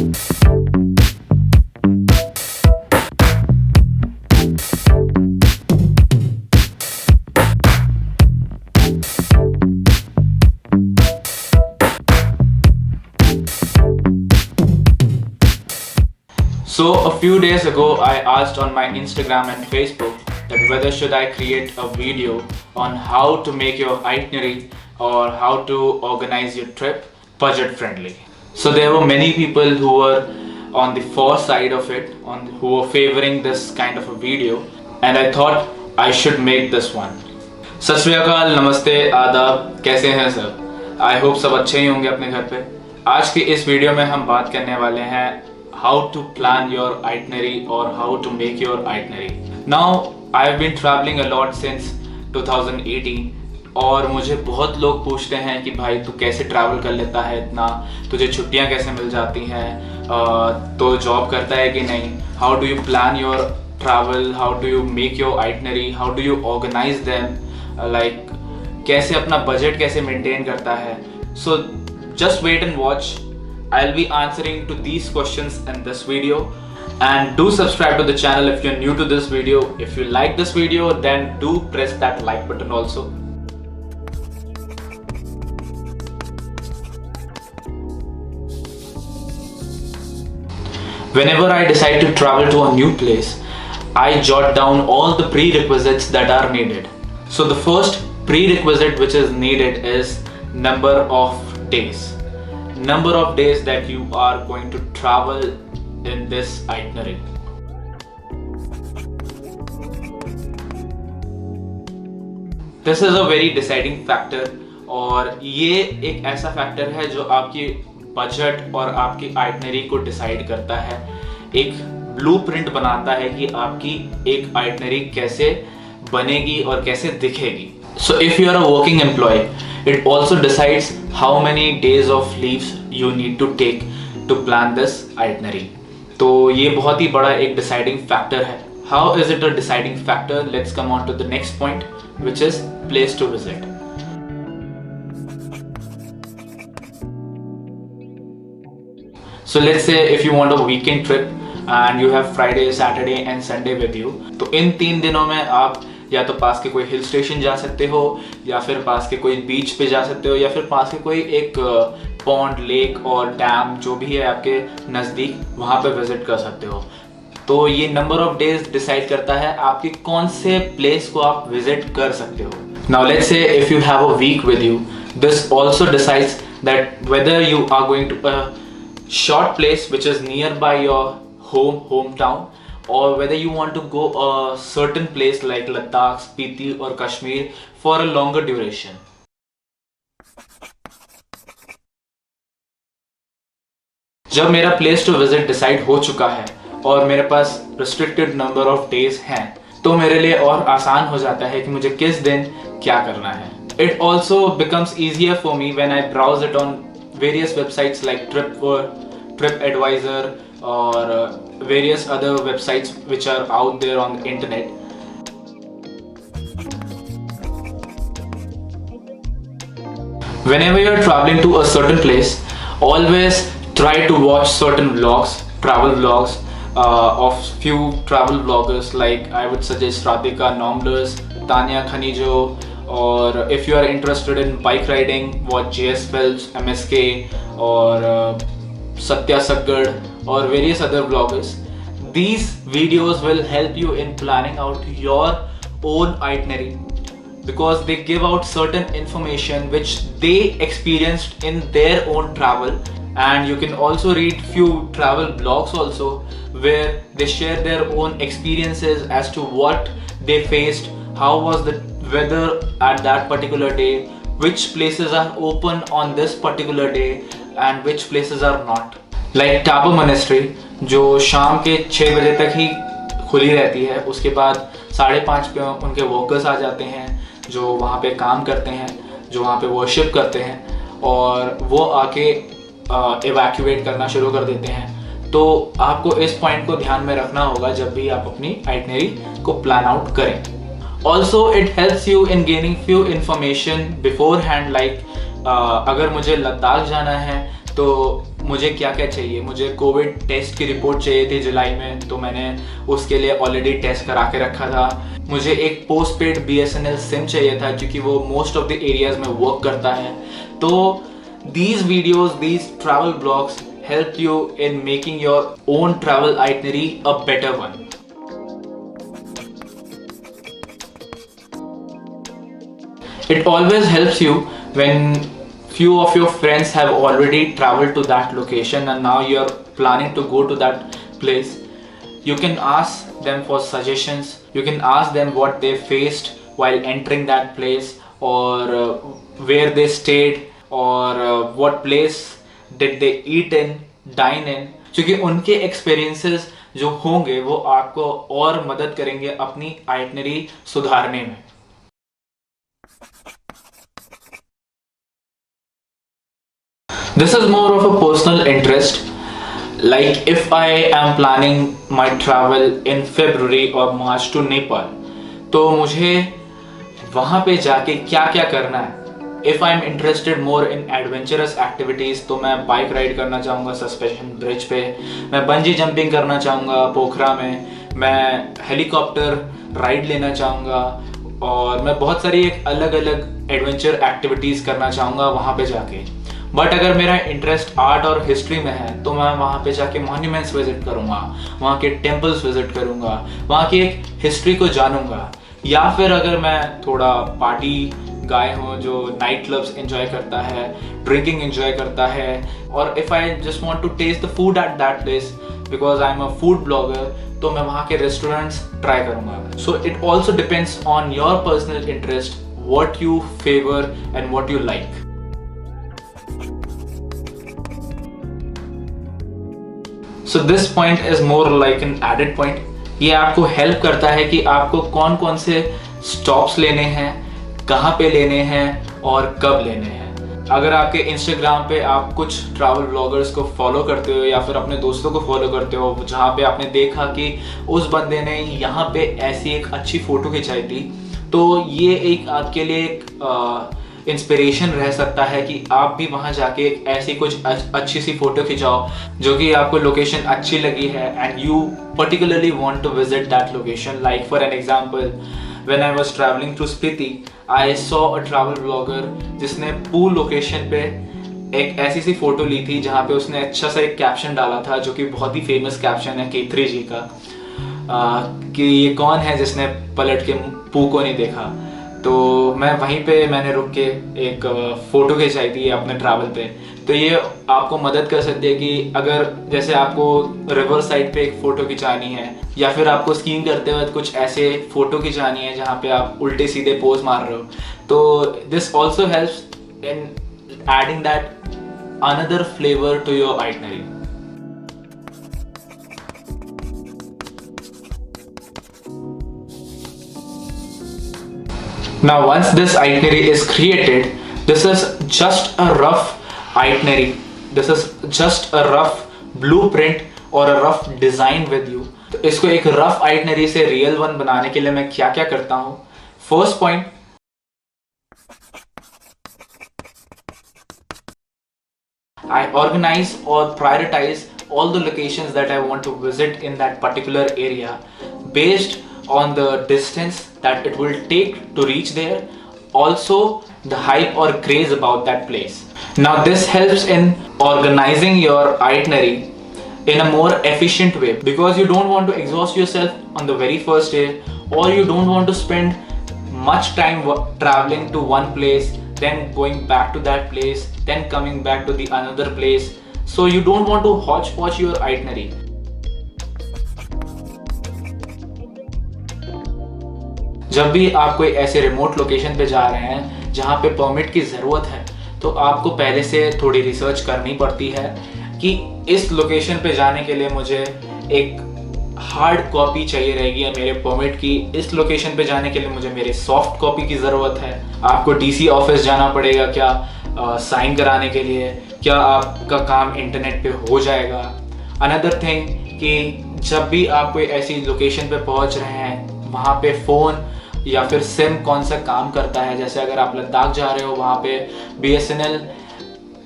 So a few days ago I asked on my Instagram and Facebook that whether should I create a video on how to make your itinerary or how to organize your trip budget friendly. So there were many people who were on the for side of it, who were favoring this kind of a video, and I thought I should make this one. सत श्री अकाल, नमस्ते, आदाब, कैसे हैं सब? I hope सब अच्छे ही होंगे अपने घर पे। आज की इस वीडियो में हम बात करने वाले हैं how to plan your itinerary or how to make your itinerary. Now I've been traveling a lot since 2018 और मुझे बहुत लोग पूछते हैं कि भाई तू कैसे ट्रैवल कर लेता है इतना, तुझे छुट्टियां कैसे मिल जाती हैं, तो जॉब करता है कि नहीं, how do you plan your travel, how do you make your itinerary, how do you organise them, like कैसे अपना बजट कैसे मेंटेन करता है. So just wait and watch. I'll be answering to these questions in this video, and do subscribe to the channel if you're new to this video. If you like this video, then do press that like button also. Whenever I decide to travel to a new place, I jot down all the prerequisites that are needed. So the first prerequisite which is needed is number of days. Number of days that you are going to travel in this itinerary. This is a very deciding factor, और ये एक ऐसा factor है जो आपकी budget और आपकी itinerary को डिसाइड करता है, एक ब्लूप्रिंट बनाता है कि आपकी एक आइटनरी कैसे बनेगी और कैसे दिखेगी. So if you are a working employee, it also decides how many days of leaves you need to take to plan this itinerary. तो ये बहुत ही बड़ा एक deciding factor है. How is it a deciding factor? Let's come on to the next point, which is place to visit. So let's say if you want a weekend trip and you have Friday, Saturday and Sunday with you, तो इन 3 दिनों में आप या तो पास के कोई hill station जा सकते हो, या फिर पास के कोई बीच पे जा सकते हो, या फिर पास के कोई एक पॉन्ड, लेक और डैम जो भी है आपके नज़दीक, वहाँ पे विजिट कर सकते हो. तो ये नंबर ऑफ डेज डिसाइड करता है आपके कौन से प्लेस को आप विजिट कर सकते हो. Now let's say if you have a week with you, this also decides that whether you are going to a short place which is near by your home town, or whether you want to go a certain place like Ladakh, Spiti or Kashmir for a longer duration. जब मेरा place to visit decide हो चुका है और मेरे पास restricted number of days हैं, तो मेरे लिए और आसान हो जाता है कि मुझे किस दिन क्या करना है. It also becomes easier for me when I browse it on various websites like TripAdvisor or various other websites which are out there on the internet. Whenever you are traveling to a certain place, always try to watch certain vlogs, travel vlogs of few travel vloggers, like I would suggest Radhika Nomblers, Tanya Khanijo, or if you are interested in bike riding, watch JS Phelps, MSK, or Satya Saggad or various other vloggers. These videos will help you in planning out your own itinerary because they give out certain information which they experienced in their own travel, and you can also read few travel blogs also where they share their own experiences as to what they faced, how was the weather at that particular day, which places are open on this particular day and which places are not. Like Tabo Monastery जो शाम के 6 बजे तक ही खुली रहती है, उसके बाद 5:30 पे उनके वर्कर्स आ जाते हैं जो वहाँ पे काम करते हैं, जो वहाँ पे वर्शिप करते हैं, और वो आके एवैक्यूएट करना शुरू कर देते हैं. तो आपको इस पॉइंट को ध्यान में रखना होगा जब भी आप अपनी आइटनरी को प्लान आउट करें. Also it helps you in gaining few information beforehand, like अगर मुझे लद्दाख जाना है तो मुझे क्या क्या चाहिए, मुझे कोविड टेस्ट की रिपोर्ट चाहिए थी जुलाई में, तो मैंने उसके लिए ऑलरेडी टेस्ट करा के रखा था। मुझे एक पोस्ट पेड BSNL सिम चाहिए था क्योंकि वो मोस्ट ऑफ द एरियाज में वर्क करता है। तो these videos, these travel blogs help you in making your own travel itinerary a better one. It always helps you when few of your friends have already traveled to that location and now you are planning to go to that place. You can ask them for suggestions, you can ask them what they faced while entering that place, or where they stayed, or what place did they eat in, dine in, क्योंकि उनके experiences जो होंगे वो आपको और मदद करेंगे अपनी आइटनरी सुधारने में। This is more of a personal interest. Like if I am planning my travel in February or March to Nepal, तो मुझे वहाँ पे जाके क्या क्या करना है। If I am interested more in adventurous activities, तो मैं बाइक राइड करना चाहूँगा सस्पेंशन ब्रिज पे, मैं बंजी जंपिंग करना चाहूँगा पोखरा में, मैं हेलीकॉप्टर राइड लेना चाहूँगा, और मैं बहुत सारी एक अलग अलग एडवेंचर एक्टिविटीज़ करना चाहूँगा वहाँ पे जाके। बट अगर मेरा इंटरेस्ट आर्ट और हिस्ट्री में है तो मैं वहाँ पे जाके मॉन्यूमेंट्स विजिट करूँगा, वहाँ के टेम्पल्स विजिट करूँगा, वहाँ की एक हिस्ट्री को जानूँगा। या फिर अगर मैं थोड़ा पार्टी गाय हूँ जो नाइट क्लब्स एंजॉय करता है, ड्रिंकिंग एंजॉय करता है, और if I just want to taste the food at that place because I am a food blogger, तो मैं वहाँ के रेस्टोरेंट्स ट्राई करूँगा। So it also depends on your personal interest, what you favour and what you like. So this point is more like an added point. ये आपको help करता है कि आपको कौन कौन से स्टॉप्स लेने हैं, कहाँ पे लेने हैं और कब लेने हैं। अगर आपके इंस्टाग्राम पे आप कुछ ट्रैवल ब्लॉगर्स को फॉलो करते हो या फिर अपने दोस्तों को फॉलो करते हो जहाँ पे आपने देखा कि उस बंदे ने यहाँ पे ऐसी एक अच्छी फ़ोटो खिंचाई थी, तो ये एक आपके लिए एक इंस्पिरेशन रह सकता है कि आप भी वहाँ जाके ऐसी कुछ अच्छी सी फोटो खिंचाओ जो कि आपको लोकेशन अच्छी लगी है and you particularly want to visit that location. Like for an example, when I was travelling through Spiti, I saw a travel blogger जिसने पूल लोकेशन पे एक ऐसी सी फोटो ली थी जहाँ पे उसने अच्छा सा एक कैप्शन डाला था जो कि बहुत ही फेमस कैप्शन है K3 जी का, कि ये कौन है जिसने पलट के पू को नहीं देखा। तो मैं वहीं पे मैंने रुक के एक फ़ोटो खिंचाई थी अपने ट्रैवल पे। तो ये आपको मदद कर सकती है कि अगर जैसे आपको रिवर साइड पे एक फ़ोटो खिंचानी है या फिर आपको स्कीइंग करते वक्त कुछ ऐसे फ़ोटो खिंचानी है जहाँ पे आप उल्टे सीधे पोज मार रहे हो, तो this also helps in adding that another flavour to your itinerary. Now once this itinerary is created, this is just a rough itinerary, this is just a rough blueprint or a rough design with you। तो इसको एक rough itinerary से real one बनाने के लिए मैं क्या क्या करता हूँ। First point, I organize or prioritize all the locations that I want to visit in that particular area based on the distance that it will take to reach there, also the hype or craze about that place. Now this helps in organizing your itinerary in a more efficient way because you don't want to exhaust yourself on the very first day, or you don't want to spend much time traveling to one place, then going back to that place, then coming back to the another place. So you don't want to hodgepodge your itinerary. जब भी आप कोई ऐसे remote location पे जा रहे हैं जहाँ पे परमिट की ज़रूरत है, तो आपको पहले से थोड़ी रिसर्च करनी पड़ती है कि इस लोकेशन पे जाने के लिए मुझे एक हार्ड कॉपी चाहिए रहेगी मेरे परमिट की, इस लोकेशन पे जाने के लिए मुझे मेरे सॉफ्ट कॉपी की ज़रूरत है। आपको DC ऑफिस जाना पड़ेगा क्या साइन कराने के लिए, क्या आपका काम इंटरनेट पे हो जाएगा। अनदर थिंग कि जब भी आप कोई ऐसी लोकेशन पे पहुँच रहे हैं वहाँ पे फ़ोन या फिर सिम कौन सा काम करता है। जैसे अगर आप लद्दाख जा रहे हो, वहाँ पे BSNL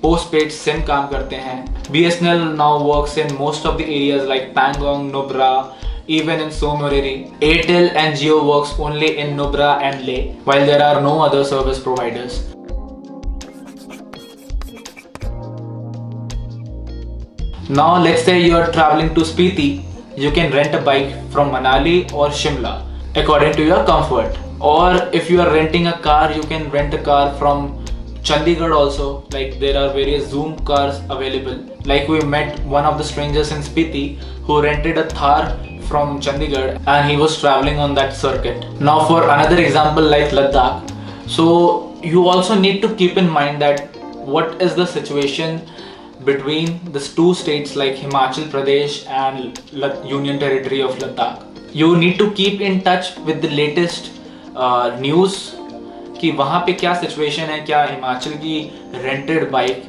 पोस्ट पेड सिम काम करते हैं। BSNL now works in most of the areas like Pangong, Nubra, even in Somoriri. Airtel and Jio works only in Nubra and Leh, while there are no other service providers. Now let's say you are traveling to Spiti. You can rent a bike from Manali or Shimla according to your comfort. Or if you are renting a car, you can rent a car from Chandigarh also. Like there are various Zoom cars available. Like we met one of the strangers in Spiti who rented a Thar from Chandigarh and he was traveling on that circuit. Now for another example like Ladakh. So you also need to keep in mind that what is the situation between these two states like Himachal Pradesh and Union Territory of Ladakh. You need to keep in touch with the latest news कि वहाँ पे क्या situation है, क्या हिमाचल की rented bike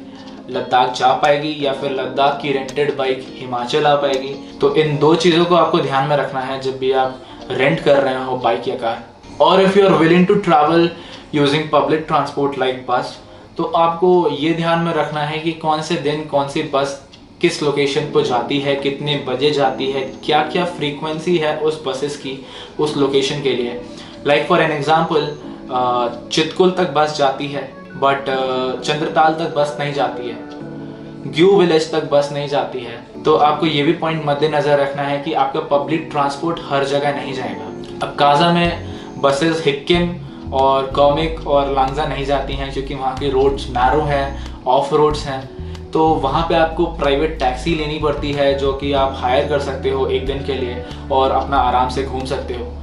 Ladakh जा पाएगी या फिर लद्दाख की रेंटेड बाइक हिमाचल आ पाएगी। तो इन दो चीज़ों को आपको ध्यान में रखना है जब भी आप रेंट कर रहे हो बाइक या कार। और if you are willing to travel using public transport like bus, तो आपको ये ध्यान में रखना है कि कौन से दिन कौन सी बस किस लोकेशन पर जाती है, कितने बजे जाती है, क्या क्या फ्रीक्वेंसी है उस बसेस की उस लोकेशन के लिए। Like for an example Chitkul तक बस जाती है बट चंद्रताल तक बस नहीं जाती है, ग्यू विलेज तक बस नहीं जाती है। तो आपको ये भी पॉइंट मद्देनजर रखना है कि आपका पब्लिक ट्रांसपोर्ट हर जगह नहीं जाएगा। अब काजा में बसेस हिक्किम और कॉमिक और लांगजा नहीं जाती हैं क्योंकि वहाँ के रोड्स नैरो हैं, ऑफ रोड्स हैं। तो वहाँ पे आपको प्राइवेट टैक्सी लेनी पड़ती है जो कि आप हायर कर सकते हो एक दिन के लिए और अपना आराम से घूम सकते हो।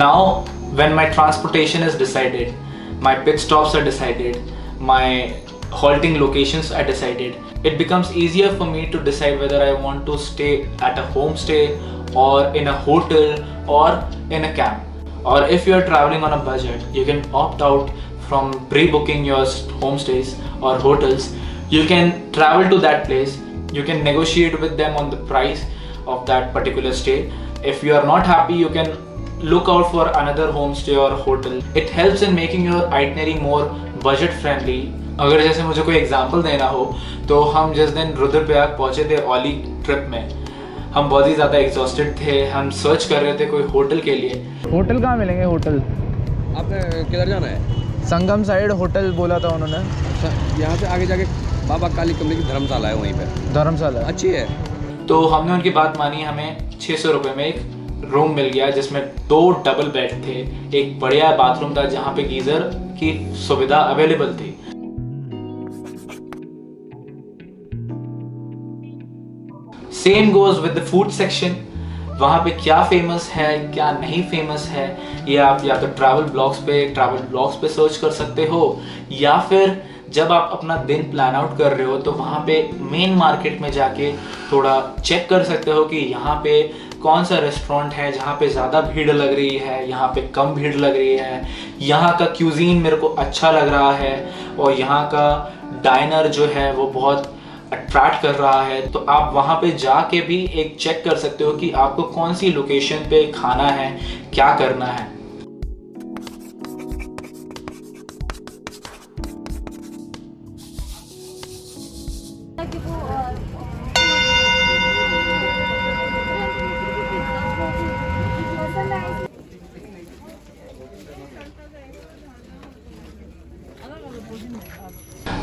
Now, when my transportation is decided, my pit stops are decided, my halting locations are decided, it becomes easier for me to decide whether I want to stay at a homestay or in a hotel or in a camp. Or if you are traveling on a budget, you can opt out from pre-booking your homestays or hotels. You can travel to that place, you can negotiate with them on the price of that particular stay. If you are not happy, you can look out for another homestay or hotel. It helps in making your itinerary more budget friendly. अगर जैसे मुझे कोई example देना हो तो हम जिस दिन रुद्रप्रयाग पहुंचे थे ओली ट्रिप में, हम बहुत ही ज़्यादा एग्जॉस्टेड थे। हम सर्च कर रहे थे कोई होटल के लिए। होटल कहाँ मिलेंगे? होटल आपने किधर जाना है? संगम साइड होटल बोला था उन्होंने। अच्छा, यहाँ से आगे जाके बाबा काली कमले की धर्मशाला है, वहीं पे धर्मशाला अच्छी है। तो हमने उनकी बात मानी, हमें 600 रुपये में एक रूम मिल गया जिसमें 2 डबल बेड थे, एक बढ़िया बाथरूम था जहाँ पे गीजर की सुविधा अवेलेबल थी। Same goes with the food section. वहाँ पे क्या फेमस है क्या नहीं फेमस है ये आप या तो ट्रैवल ब्लॉग्स पे सर्च कर सकते हो, या फिर जब आप अपना दिन प्लान आउट कर रहे हो तो वहाँ पे मेन मार्केट में जाके थोड़ा चेक कर सकते हो कि यहाँ पे कौन सा रेस्टोरेंट है जहाँ पे ज़्यादा भीड़ लग रही है, यहाँ पे कम भीड़ लग रही है, यहाँ का क्यूजीन मेरे को अच्छा लग रहा है और यहाँ का डाइनर जो है वो बहुत अट्रैक्ट कर रहा है। तो आप वहाँ पे जाके भी एक चेक कर सकते हो कि आपको कौन सी लोकेशन पे खाना है, क्या करना है।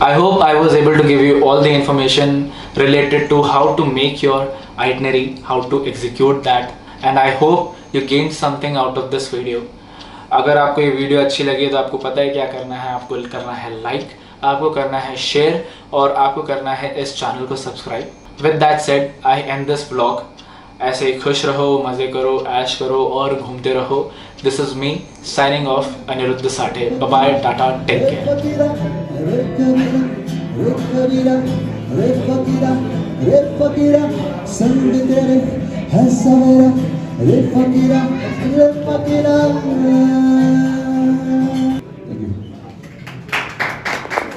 I hope I was able to give you all the information related to how to make your itinerary, how to execute that, and I hope you gained something out of this video. अगर आपको ये video अच्छी लगी तो आपको पता है क्या करना है। आपको करना है लाइक, आपको करना है शेयर और आपको करना है इस चैनल को subscribe. With that said, I end this vlog. ऐसे ही खुश रहो, मज़े करो, ऐश करो और घूमते रहो। This is me signing off, Anirudh Sathe. Bye bye, Tata, take care. रे फकीरा संग तेरे है सवेरा, रे फकीरा